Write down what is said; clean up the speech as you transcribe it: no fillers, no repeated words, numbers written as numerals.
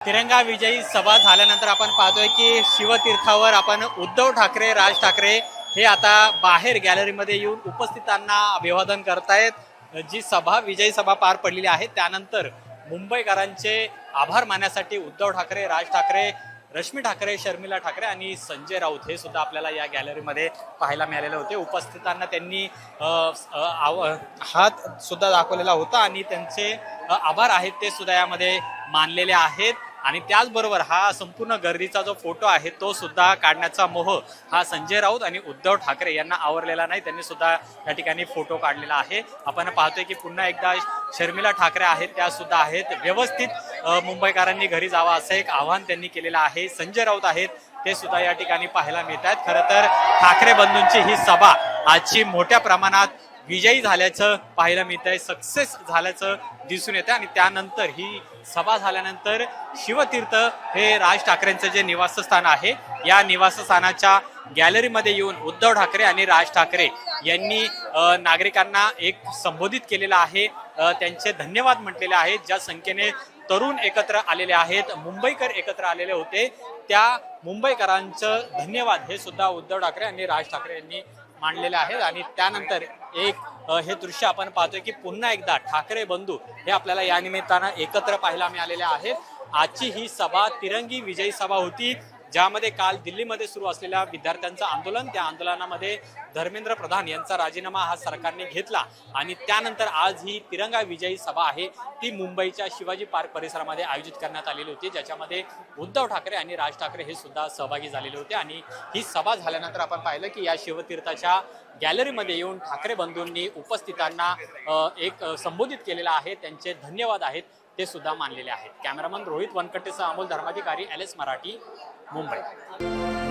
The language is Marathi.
तिरंगा विजयी सभा झाल्यानंतर आपण पाहतोय की शिवतीर्थावर आपण उद्धव ठाकरे, राज ठाकरे हे आता बाहेर गॅलरीमध्ये येऊन उपस्थितांना अभिवादन करतायत. जी सभा विजयी सभा पार पडलेली आहे त्यानंतर मुंबईकरांचे आभार मानण्यासाठी उद्धव ठाकरे, राज ठाकरे, रश्मी ठाकरे, शर्मिला ठाकरे आणि संजय राऊत हे सुद्धा आपल्याला या गॅलरीमध्ये पाहायला मिळालेले होते. उपस्थितांना त्यांनी हात सुद्धा दाखवलेला होता आणि त्यांचे आभार आहेत ते सुद्धा यामध्ये मानलेले आहेत. आणि त्याचबरोबर हा संपूर्ण गर्दीचा जो फोटो आहे तो सुद्धा काढण्याचा मोह हा संजय राऊत आणि उद्धव ठाकरे यांना आवरलेला नाही. त्यांनी सुद्धा या ठिकाणी फोटो काढलेला आहे. आपण पाहतोय की पुन्हा एकदा शर्मिला ठाकरे आहेत त्या सुद्धा आहेत. व्यवस्थित मुंबईकरांनी घरी जावं असं एक आव्हान त्यांनी केलेलं आहे. संजय राऊत आहेत ते सुद्धा या ठिकाणी पाहायला मिळत आहेत. खरं तर ठाकरे बंधूंची ही सभा आजची मोठ्या प्रमाणात विजयी झाल्याचं पाहायला मिळत आहे, सक्सेस झाल्याचं दिसून येतं. आणि त्यानंतर ही सभा झाल्यानंतर शिवतीर्थ हे राज ठाकरेंचं जे निवासस्थान आहे या निवासस्थानाच्या गॅलरीमध्ये येऊन उद्धव ठाकरे आणि राज ठाकरे यांनी नागरिकांना एक संबोधित केलेलं आहे. त्यांचे धन्यवाद म्हटलेले आहेत. ज्या संख्येने तरुण एकत्र आलेले आहेत, मुंबईकर एकत्र आलेले होते, त्या मुंबईकरांचं धन्यवाद हे सुद्धा उद्धव ठाकरे आणि राज ठाकरे यांनी मांडलेले आहेत. आणि त्यानंतर एक हे दृश्य आपण पाहतोय की पुन्हा एकदा ठाकरे बंधू हे आपल्याला या निमित्तानं एकत्र पाहायला मिळालेले आहेत. आजची ही सभा तिरंगी विजयी सभा होती, ज्यामध्ये काल दिल्लीमध्ये सुरू असलेल्या विद्यार्थ्यांचं आंदोलन, त्या आंदोलनामध्ये धर्मेंद्र प्रधान यांचा राजीनामा हा सरकारने घेतला आणि त्यानंतर आज ही तिरंगा विजयी सभा आहे ती मुंबईच्या शिवाजी पार्क परिसरामध्ये आयोजित करण्यात आलेली होती, ज्याच्यामध्ये उद्धव ठाकरे आणि राज ठाकरे हे सुद्धा सहभागी झालेले होते. आणि ही सभा झाल्यानंतर आपण पाहिलं की या शिवतीर्थाच्या गॅलरीमध्ये येऊन ठाकरे बंधूंनी उपस्थितांना एक संबोधित केलेला आहे. त्यांचे धन्यवाद आहेत ते सुद्धा मानलेले आहेत. कॅमेरामन रोहित वनकटेसह अमोल धर्माधिकारी, LS मराठी, मुंबई.